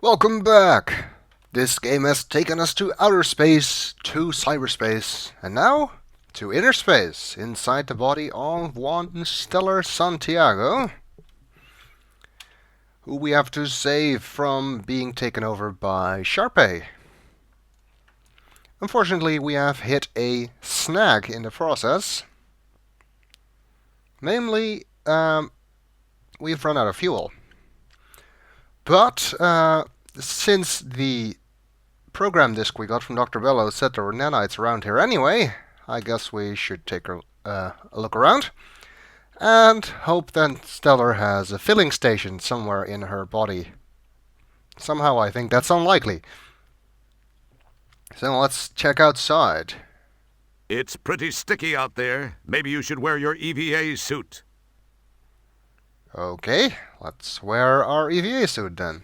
Welcome back! This game has taken us to outer space, to cyberspace, and now to inner space, inside the body of one Stellar Santiago, who we have to save from being taken over by Sharpay. Unfortunately, we have hit a snag in the process. Namely, we've run out of fuel. But since the program disk we got from Dr. Bellow said there were nanites around here anyway, I guess we should take a look around and hope that Stellar has a filling station somewhere in her body. Somehow I think that's unlikely. So let's check outside. It's pretty sticky out there. Maybe you should wear your EVA suit. Okay, let's wear our EVA suit then.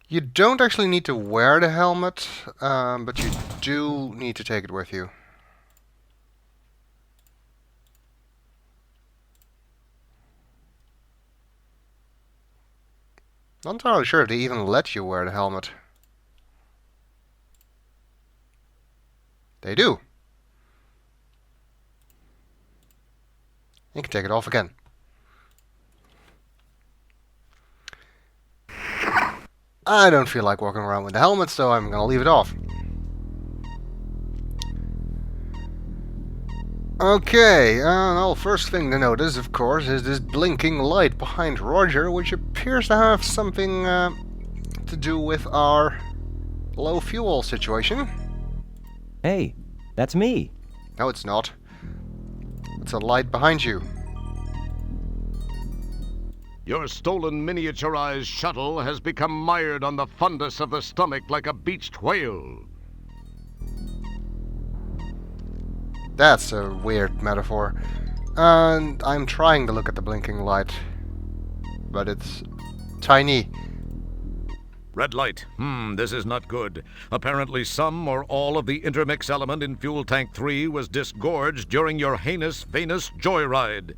You don't actually need to wear the helmet, but you do need to take it with you. Not entirely sure if they even let you wear the helmet. They do. You can take it off again. I don't feel like walking around with the helmet, so I'm gonna leave it off. Okay, well, first thing to notice, of course, is this blinking light behind Roger, which appears to have something to do with our low fuel situation. Hey, that's me. No, it's not. It's a light behind you. Your stolen miniaturized shuttle has become mired on the fundus of the stomach like a beached whale. That's a weird metaphor. And I'm trying to look at the blinking light, but it's tiny. Red light. This is not good. Apparently some or all of the intermix element in Fuel Tank 3 was disgorged during your heinous Venus joyride.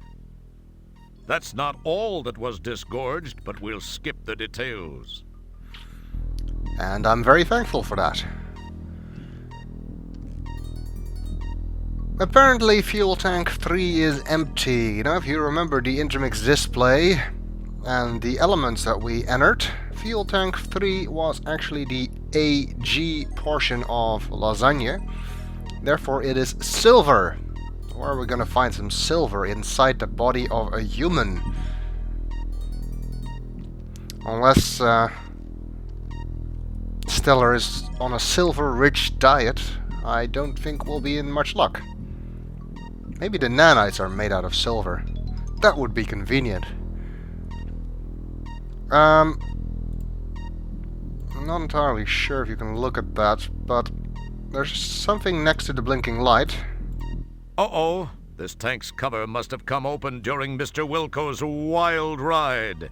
That's not all that was disgorged, but we'll skip the details. And I'm very thankful for that. Apparently Fuel Tank 3 is empty. You know, if you remember the intermix display and the elements that we entered, Fuel Tank 3 was actually the AG portion of lasagna. Therefore it is silver. Where are we gonna find some silver inside the body of a human? Unless Stellar is on a silver-rich diet, I don't think we'll be in much luck. Maybe the nanites are made out of silver. That would be convenient. I'm not entirely sure if you can look at that, but there's something next to the blinking light. Uh-oh. This tank's cover must have come open during Mr. Wilco's wild ride.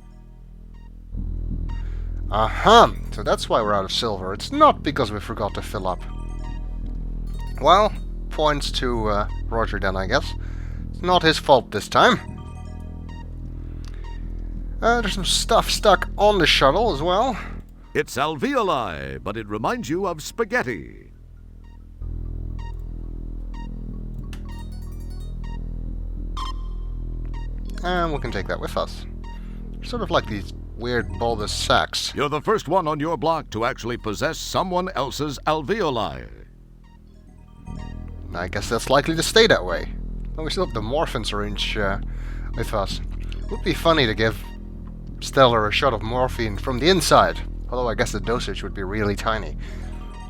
Aha! So that's why we're out of silver. It's not because we forgot to fill up. Well, points to Roger then, I guess. It's not his fault this time. There's some stuff stuck on the shuttle as well. It's alveoli, but it reminds you of spaghetti. And we can take that with us. Sort of like these weird bulbous sacs. You're the first one on your block to actually possess someone else's alveoli. I guess that's likely to stay that way. And we still have the morphine syringe with us. Would be funny to give Stellar a shot of morphine from the inside. Although I guess the dosage would be really tiny.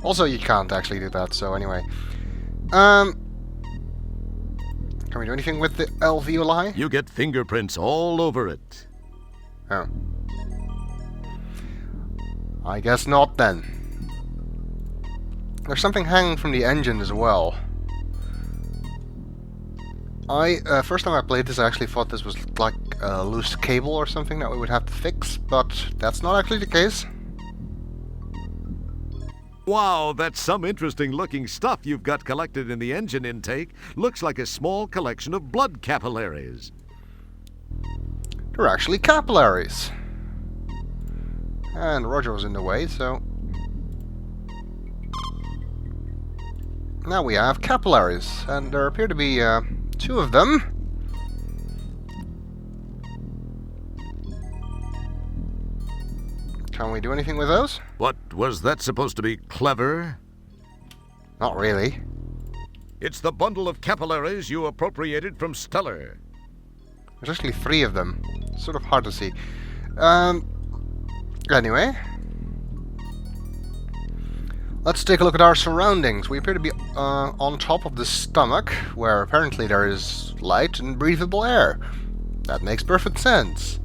Also, you can't actually do that, so anyway. Can we do anything with the alveoli? You get fingerprints all over it. Oh. I guess not then. There's something hanging from the engine as well. First time I played this, I actually thought this was like a loose cable or something that we would have to fix, but that's not actually the case. Wow, that's some interesting looking stuff you've got collected in the engine intake. Looks like a small collection of blood capillaries. They're actually capillaries. And Roger was in the way, so... Now we have capillaries, and there appear to be 2 of them. Can we do anything with those? What, was that supposed to be clever? Not really. It's the bundle of capillaries you appropriated from Stellar. There's actually 3 of them. Sort of hard to see. Anyway. Let's take a look at our surroundings. We appear to be on top of the stomach, where apparently there is light and breathable air. That makes perfect sense.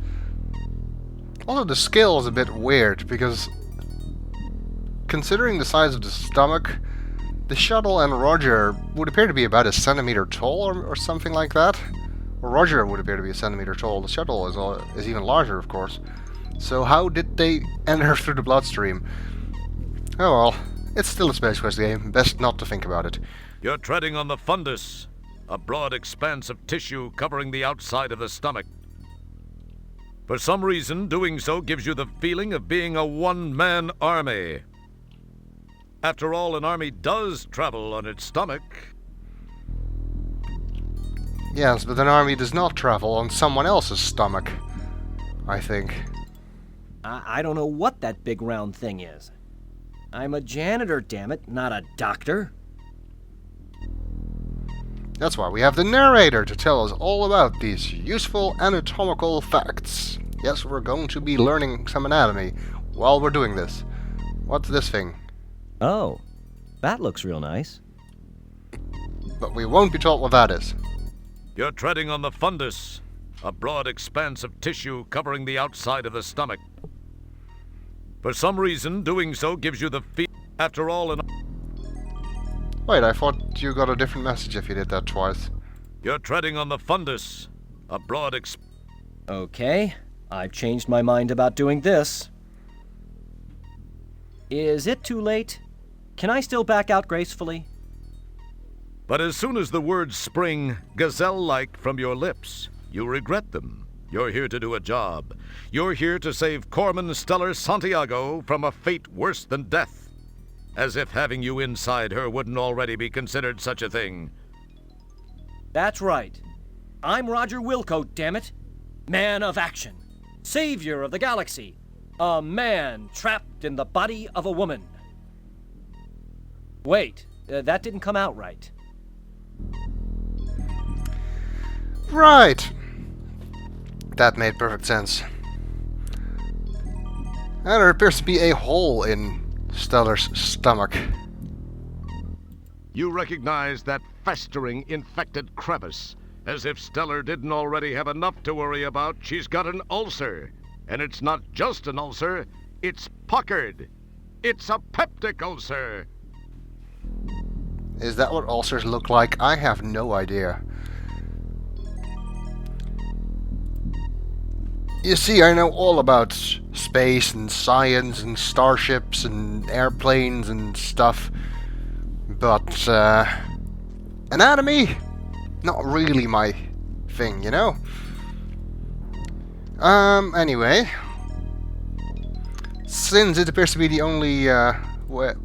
Although the scale is a bit weird, because considering the size of the stomach, the shuttle and Roger would appear to be about a centimeter tall, or something like that. Or Roger would appear to be a centimeter tall. The shuttle is even larger, of course. So how did they enter through the bloodstream? Oh well, it's still a Space Quest game. Best not to think about it. You're treading on the fundus, a broad expanse of tissue covering the outside of the stomach. For some reason, doing so gives you the feeling of being a one-man army. After all, an army does travel on its stomach. Yes, but an army does not travel on someone else's stomach, I think. I don't know what that big round thing is. I'm a janitor, damn it, not a doctor. That's why we have the narrator to tell us all about these useful anatomical facts. Yes, we're going to be learning some anatomy while we're doing this. What's this thing? Oh, that looks real nice. But we won't be told what that is. You're treading on the fundus, a broad expanse of tissue covering the outside of the stomach. For some reason, doing so gives you the feeling. After all, Wait, I thought you got a different message if you did that twice. You're treading on the fundus, a broad Okay, I've changed my mind about doing this. Is it too late? Can I still back out gracefully? But as soon as the words spring gazelle-like from your lips, you regret them. You're here to do a job. You're here to save Corman Stellar Santiago from a fate worse than death. As if having you inside her wouldn't already be considered such a thing. That's right. I'm Roger Wilco, damn it. Man of action. Savior of the galaxy. A man trapped in the body of a woman. Wait, that didn't come out right. Right! That made perfect sense. And there appears to be a hole in Stellar's stomach. You recognize that festering, infected crevice. As if Stellar didn't already have enough to worry about, she's got an ulcer. And it's not just an ulcer, it's puckered. It's a peptic ulcer. Is that what ulcers look like? I have no idea. You see, I know all about space and science and starships and airplanes and stuff, but anatomy? Not really my thing, you know? Anyway, since it appears to be the only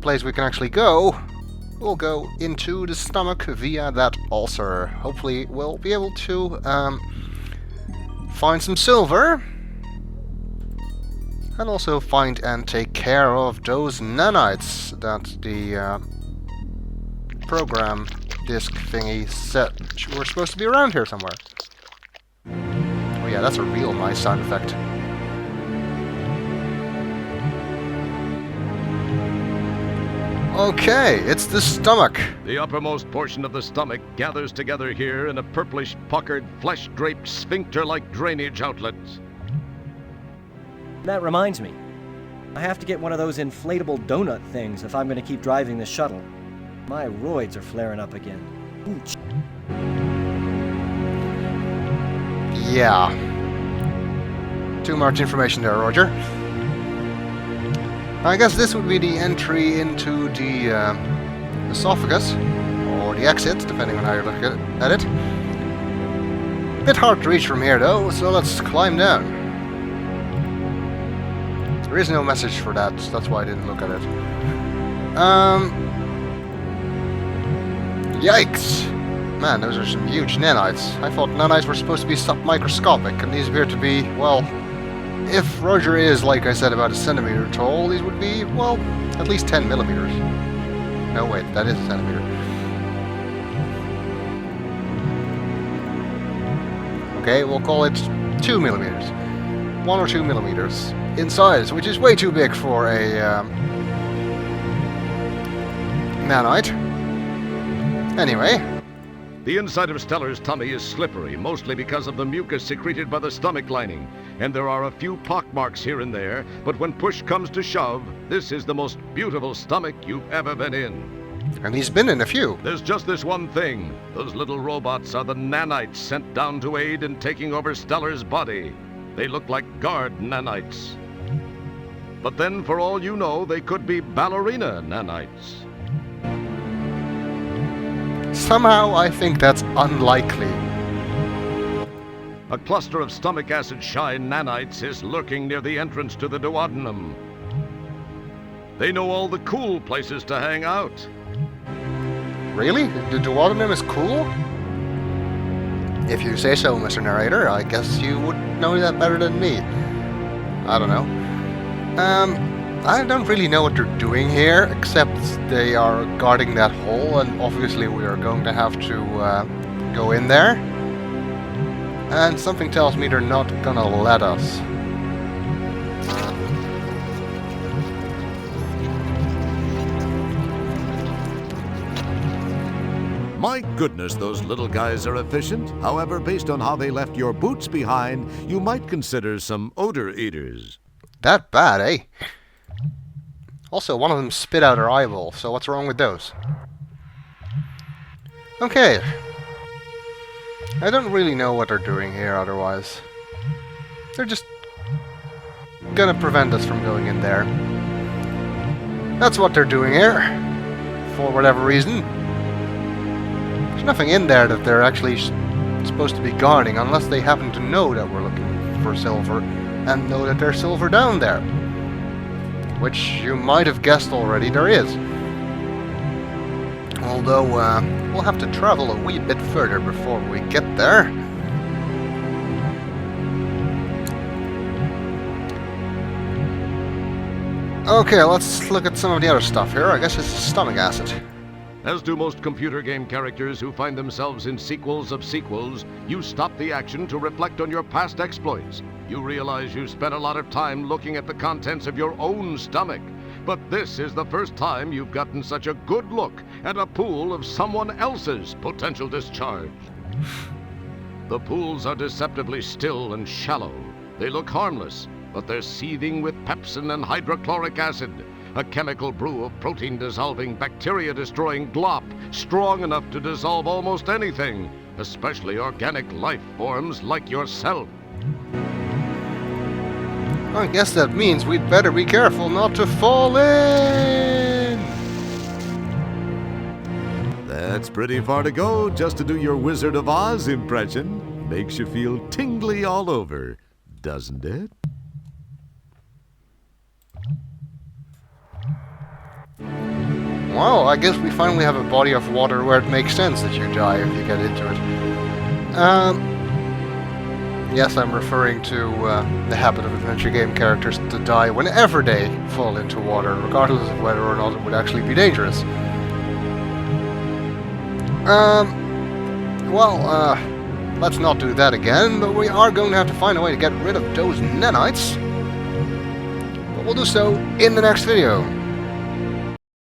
place we can actually go, we'll go into the stomach via that ulcer. Hopefully we'll be able to find some silver, and also find and take care of those nanites that the program disk thingy said were supposed to be around here somewhere. Oh yeah, that's a real nice sound effect. Okay, it's the stomach. The uppermost portion of the stomach gathers together here in a purplish, puckered, flesh-draped, sphincter-like drainage outlet. That reminds me. I have to get one of those inflatable donut things if I'm going to keep driving the shuttle. My roids are flaring up again. Ooch. Yeah. Too much information there, Roger. I guess this would be the entry into the esophagus, or the exit, depending on how you look at it. Bit hard to reach from here though, so let's climb down. There is no message for that, so that's why I didn't look at it. Yikes! Man, those are some huge nanites. I thought nanites were supposed to be submicroscopic, and these appear to be, well, if Roger is, like I said, about a centimeter tall, these would be, well, at least 10 millimeters. No, wait, that is a centimeter. Okay, we'll call it 2 millimeters. 1 or 2 millimeters in size, which is way too big for a nanite. Anyway. The inside of Stellar's tummy is slippery, mostly because of the mucus secreted by the stomach lining. And there are a few pockmarks here and there, but when push comes to shove, this is the most beautiful stomach you've ever been in. And he's been in a few. There's just this one thing. Those little robots are the nanites sent down to aid in taking over Stellar's body. They look like guard nanites. But then, for all you know, they could be ballerina nanites. Somehow I think that's unlikely. A cluster of stomach acid-shy nanites is lurking near the entrance to the duodenum. They know all the cool places to hang out. Really? The duodenum is cool? If you say so, Mr. Narrator, I guess you would know that better than me. I don't know. I don't really know what they're doing here, except they are guarding that hole, and obviously we are going to have to go in there. And something tells me they're not gonna let us. My goodness, those little guys are efficient. However, based on how they left your boots behind, you might consider some odor eaters. That bad, eh? Also, one of them spit out her eyeball, so what's wrong with those? Okay. I don't really know what they're doing here otherwise. They're just gonna prevent us from going in there. That's what they're doing here. For whatever reason. There's nothing in there that they're actually supposed to be guarding, unless they happen to know that we're looking for silver, and know that there's silver down there. Which you might have guessed already there is. Although, we'll have to travel a wee bit further before we get there. Okay, let's look at some of the other stuff here. I guess it's stomach acid. As do most computer game characters who find themselves in sequels of sequels, you stop the action to reflect on your past exploits. You realize you spent a lot of time looking at the contents of your own stomach. But this is the first time you've gotten such a good look at a pool of someone else's potential discharge. The pools are deceptively still and shallow. They look harmless, but they're seething with pepsin and hydrochloric acid, a chemical brew of protein-dissolving, bacteria-destroying glop, strong enough to dissolve almost anything, especially organic life forms like yourself. I guess that means we'd better be careful not to fall in! That's pretty far to go just to do your Wizard of Oz impression. Makes you feel tingly all over, doesn't it? Well, I guess we finally have a body of water where it makes sense that you die if you get into it. Yes, I'm referring to the habit of adventure game characters to die whenever they fall into water, regardless of whether or not it would actually be dangerous. Let's not do that again, but we are going to have to find a way to get rid of those nanites. But we'll do so in the next video.